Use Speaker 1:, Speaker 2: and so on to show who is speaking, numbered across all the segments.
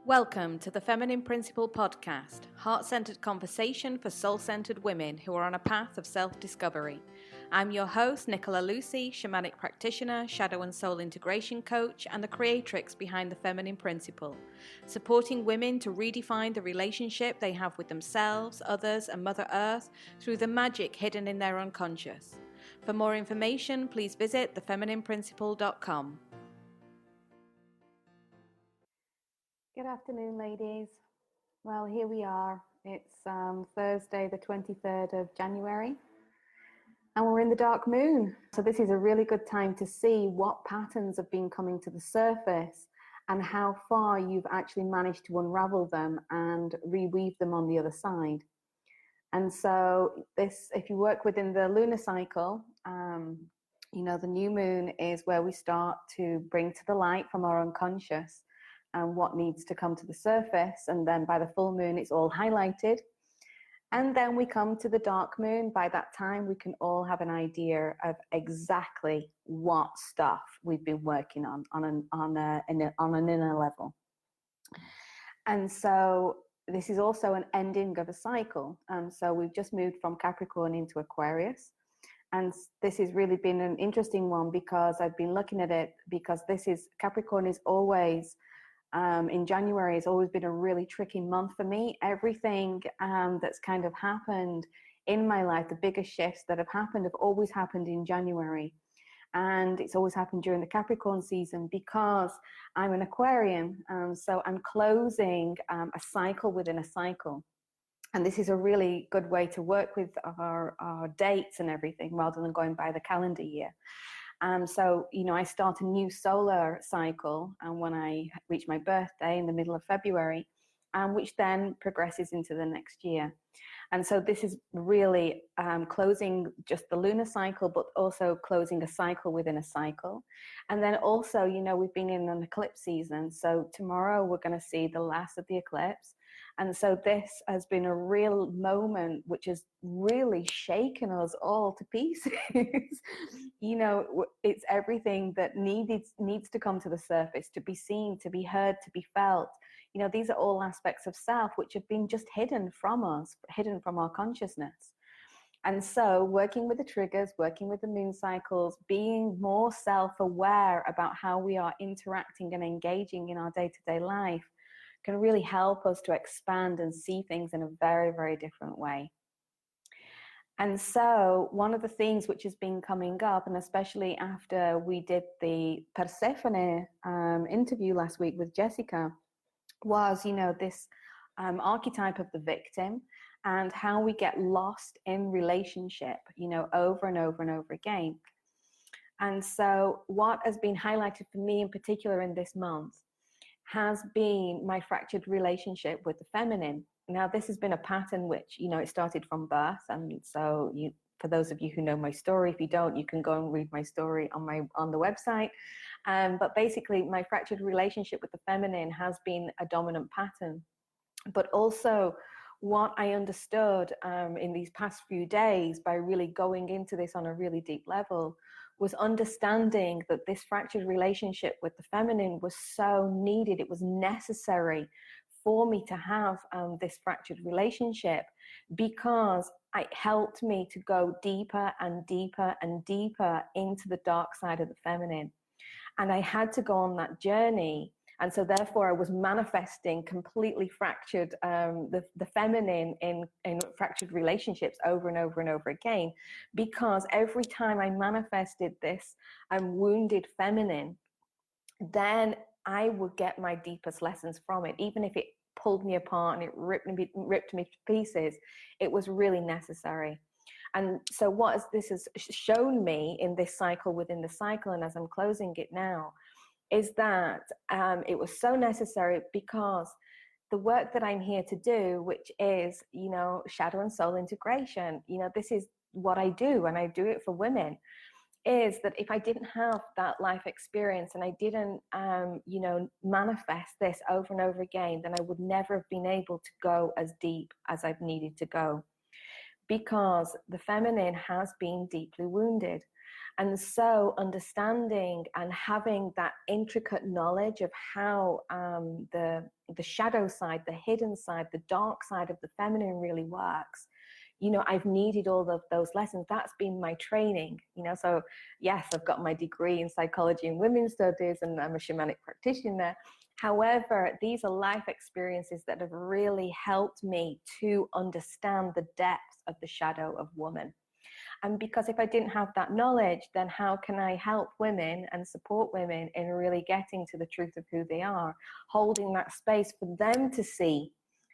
Speaker 1: Welcome to the Feminine Principle podcast, heart-centered conversation for soul-centered women who are on a path of self-discovery. I'm your host, Nicola Lucy, shamanic practitioner, shadow and soul integration coach, and the creatrix behind the Feminine Principle, supporting women to redefine the relationship they have with themselves, others, and Mother Earth through the magic hidden in their unconscious. For more information, please visit thefeminineprinciple.com.
Speaker 2: Good afternoon, ladies. Well, here we are. It's Thursday, the 23rd of January, and we're in the dark moon. So this is a really good time to see what patterns have been coming to the surface and how far you've actually managed to unravel them and reweave them on the other side. And so this, if you work within the lunar cycle, the new moon is where we start to bring to the light from our unconscious and what needs to come to the surface. And then by the full moon, it's all highlighted. And then we come to the dark moon. By that time, we can all have an idea of exactly what stuff we've been working on an inner level. And so this is also an ending of a cycle. So we've just moved from Capricorn into Aquarius. And this has really been an interesting one because I've been looking at it because Capricorn is always, in January has always been a really tricky month for me. Everything that's kind of happened in my life, the biggest shifts that have happened have always happened in January. And it's always happened during the Capricorn season because I'm an Aquarian. So I'm closing a cycle within a cycle. And this is a really good way to work with our dates and everything rather than going by the calendar year. So, I start a new solar cycle when I reach my birthday in the middle of February, which then progresses into the next year. And so this is really closing just the lunar cycle, but also closing a cycle within a cycle. And then also, we've been in an eclipse season. So tomorrow we're going to see the last of the eclipse. And so this has been a real moment which has really shaken us all to pieces. It's everything that needs to come to the surface, to be seen, to be heard, to be felt. These are all aspects of self which have been just hidden from us, hidden from our consciousness. And so working with the triggers, working with the moon cycles, being more self-aware about how we are interacting and engaging in our day-to-day life can really help us to expand and see things in a very, very different way. And so one of the things which has been coming up, and especially after we did the Persephone interview last week with Jessica, was, this archetype of the victim and how we get lost in relationship, over and over and over again. And so what has been highlighted for me in particular in this month has been my fractured relationship with the feminine. Now, this has been a pattern which, it started from birth. And so for those of you who know my story, if you don't, you can go and read my story on the website. But basically, my fractured relationship with the feminine has been a dominant pattern. But also what I understood in these past few days by really going into this on a really deep level was understanding that this fractured relationship with the feminine was so needed. It was necessary for me to have this fractured relationship because it helped me to go deeper and deeper and deeper into the dark side of the feminine. And I had to go on that journey. And so therefore I was manifesting completely fractured, the feminine in fractured relationships over and over and over again, because every time I manifested this wounded feminine, then I would get my deepest lessons from it. Even if it pulled me apart and it ripped me to pieces, it was really necessary. And so what this has shown me in this cycle within the cycle, and as I'm closing it now, is that it was so necessary because the work that I'm here to do, which is, shadow and soul integration, this is what I do, and I do it for women, is that if I didn't have that life experience and I didn't, manifest this over and over again, then I would never have been able to go as deep as I've needed to go, because the feminine has been deeply wounded. And so understanding and having that intricate knowledge of how the shadow side, the hidden side, the dark side of the feminine really works, I've needed all of those lessons. That's been my training, so yes, I've got my degree in psychology and women's studies, and I'm a shamanic practitioner. However, these are life experiences that have really helped me to understand the depth of the shadow of woman. And because if I didn't have that knowledge, then how can I help women and support women in really getting to the truth of who they are, holding that space for them to see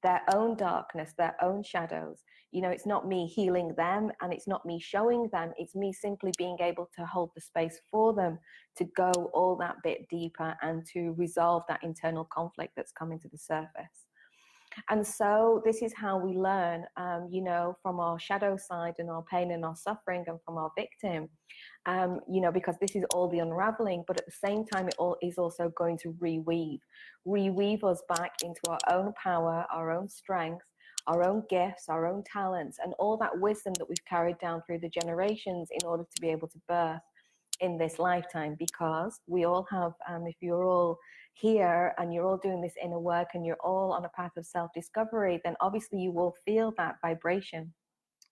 Speaker 2: their own darkness, their own shadows. It's not me healing them, and it's not me showing them. It's me simply being able to hold the space for them to go all that bit deeper and to resolve that internal conflict that's coming to the surface. And so this is how we learn, from our shadow side and our pain and our suffering, and from our victim, because this is all the unraveling, but at the same time, it all is also going to reweave us back into our own power, our own strength, our own gifts, our own talents, and all that wisdom that we've carried down through the generations in order to be able to birth in this lifetime. Because we all have, if you're all here and you're all doing this inner work and you're all on a path of self-discovery, then obviously you will feel that vibration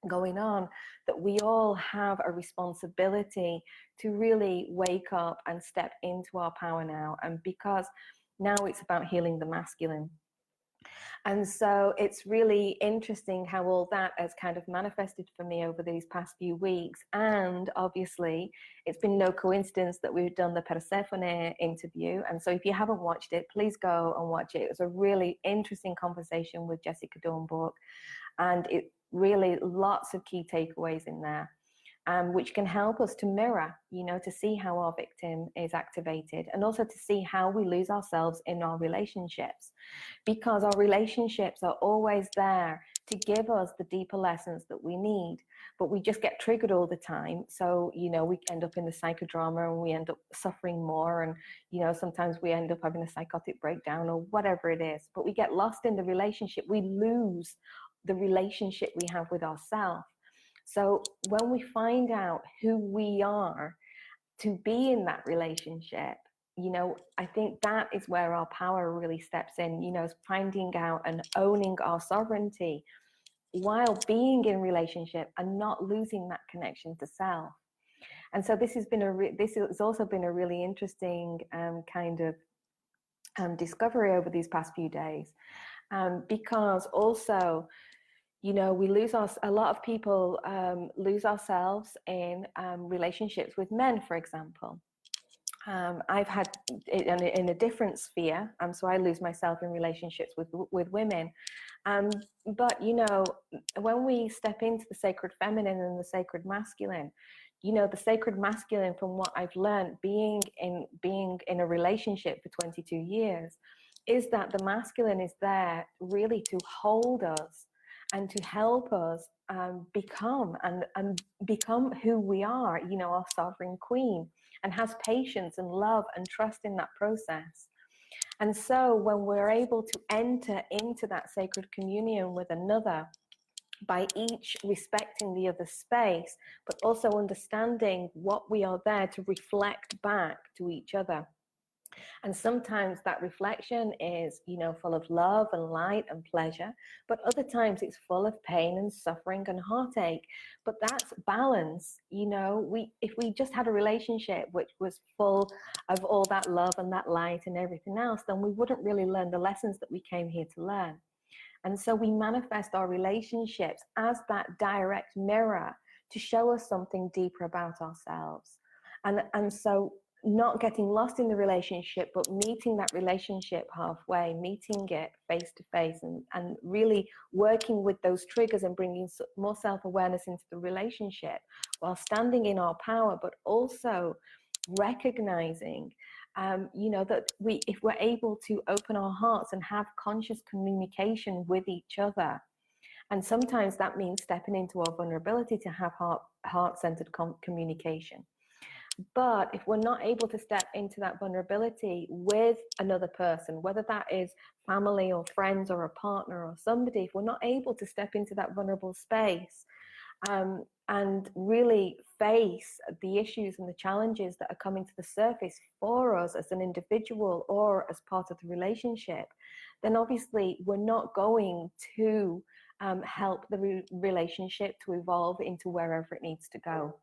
Speaker 2: going on, that we all have a responsibility to really wake up and step into our power now. And because now it's about healing the masculine. And so it's really interesting how all that has kind of manifested for me over these past few weeks. And obviously, it's been no coincidence that we've done the Persephone interview. And so if you haven't watched it, please go and watch it. It was a really interesting conversation with Jessica Dornborg. And it really lots of key takeaways in there. Which can help us to mirror, to see how our victim is activated, and also to see how we lose ourselves in our relationships, because our relationships are always there to give us the deeper lessons that we need, but we just get triggered all the time. So, we end up in the psychodrama and we end up suffering more, and, sometimes we end up having a psychotic breakdown or whatever it is, but we get lost in the relationship. We lose the relationship we have with ourselves. So when we find out who we are to be in that relationship, I think that is where our power really steps in, finding out and owning our sovereignty while being in relationship and not losing that connection to self. And so this has also been a really interesting kind of discovery over these past few days, because also, we lose a lot of people lose ourselves in relationships with men, for example. I've had it in a different sphere, so I lose myself in relationships with women. But when we step into the sacred feminine and the sacred masculine, the sacred masculine, from what I've learned, being in a relationship for 22 years, is that the masculine is there really to hold us and to help us become who we are, our sovereign queen, and has patience and love and trust in that process. And so when we're able to enter into that sacred communion with another, by each respecting the other space, but also understanding what we are there to reflect back to each other. And sometimes that reflection is, full of love and light and pleasure, but other times it's full of pain and suffering and heartache. But that's balance. If we just had a relationship which was full of all that love and that light and everything else, then we wouldn't really learn the lessons that we came here to learn. And so we manifest our relationships as that direct mirror to show us something deeper about ourselves. And so not getting lost in the relationship, but meeting that relationship halfway, meeting it face to face, and really working with those triggers and bringing more self-awareness into the relationship while standing in our power, but also recognizing that if we're able to open our hearts and have conscious communication with each other, and sometimes that means stepping into our vulnerability to have heart-centered communication. But if we're not able to step into that vulnerability with another person, whether that is family or friends or a partner or somebody, if we're not able to step into that vulnerable space and really face the issues and the challenges that are coming to the surface for us as an individual or as part of the relationship, then obviously we're not going to help the relationship to evolve into wherever it needs to go.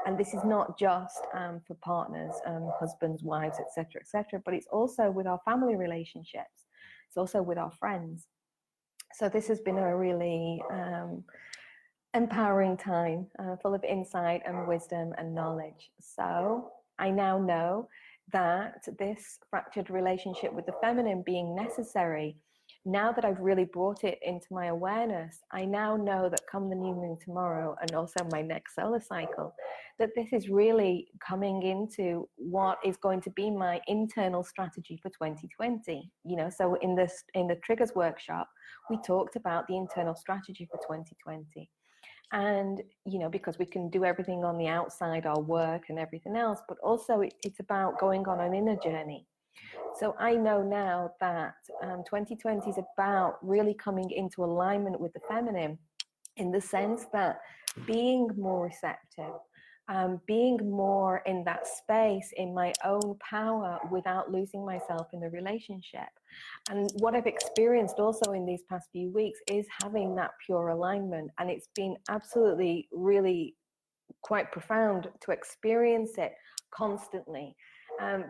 Speaker 2: And this is not just for partners, husbands, wives, etc., but it's also with our family relationships. It's also with our friends. So this has been a really empowering time, full of insight and wisdom and knowledge. So I now know that this fractured relationship with the feminine being necessary, now that I've really brought it into my awareness, I now know that come the new moon tomorrow and also my next solar cycle, that this is really coming into what is going to be my internal strategy for 2020. So in the triggers workshop, we talked about the internal strategy for 2020. And, because we can do everything on the outside, our work and everything else, but also it's about going on an inner journey. So I know now that 2020 is about really coming into alignment with the feminine, in the sense that being more receptive, being more in that space in my own power without losing myself in the relationship. And what I've experienced also in these past few weeks is having that pure alignment. And it's been absolutely, really quite profound to experience it constantly,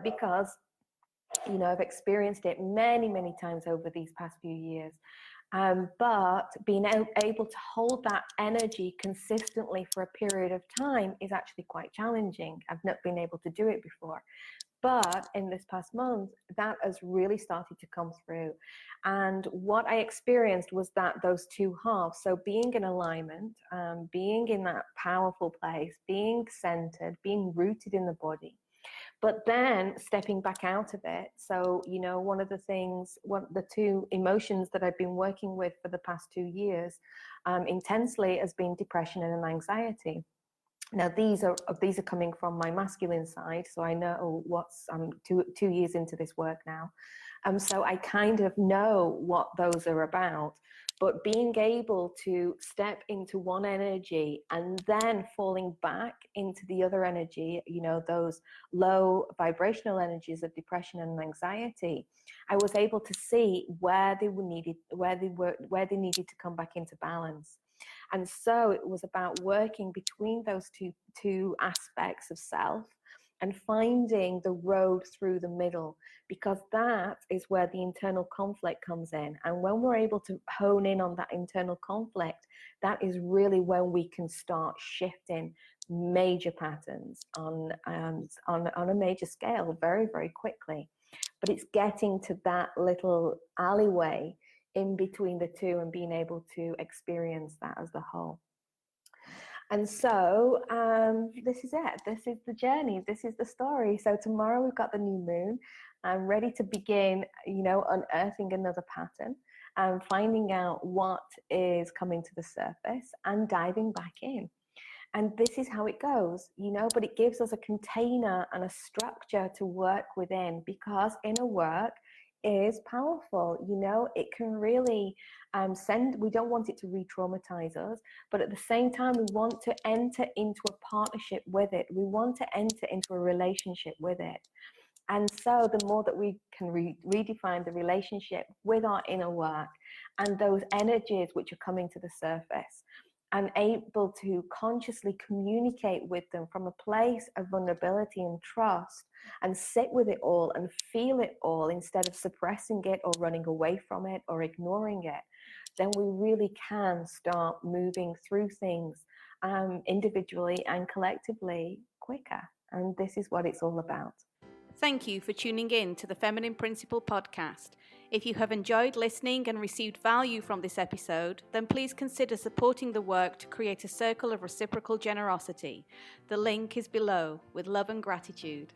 Speaker 2: because I've experienced it many, many times over these past few years. But being able to hold that energy consistently for a period of time is actually quite challenging. I've not been able to do it before. But in this past month, that has really started to come through. And what I experienced was that those two halves, so being in alignment, being in that powerful place, being centered, being rooted in the body, but then stepping back out of it. So, one of the two emotions that I've been working with for the past 2 years intensely has been depression and anxiety. Now, these are coming from my masculine side, so I know I'm 2 years into this work now. So I kind of know what those are about. But being able to step into one energy and then falling back into the other energy, those low vibrational energies of depression and anxiety, I was able to see where they needed to come back into balance. And so it was about working between those two aspects of self and finding the road through the middle, because that is where the internal conflict comes in. And when we're able to hone in on that internal conflict, that is really when we can start shifting major patterns on a major scale very, very quickly. But it's getting to that little alleyway in between the two and being able to experience that as the whole. And so this is it. This is the journey. This is the story. So tomorrow we've got the new moon. I'm ready to begin, unearthing another pattern and finding out what is coming to the surface and diving back in. And this is how it goes, but it gives us a container and a structure to work within, because inner work is powerful. It can really we don't want it to re-traumatize us, but at the same time we want to enter into a partnership with it. We want to enter into a relationship with it. And so the more that we can redefine the relationship with our inner work and those energies which are coming to the surface, and able to consciously communicate with them from a place of vulnerability and trust, and sit with it all and feel it all instead of suppressing it or running away from it or ignoring it, then we really can start moving through things individually and collectively quicker. And this is what it's all about.
Speaker 1: Thank you for tuning in to the Feminine Principle podcast. If you have enjoyed listening and received value from this episode, then please consider supporting the work to create a circle of reciprocal generosity. The link is below, with love and gratitude.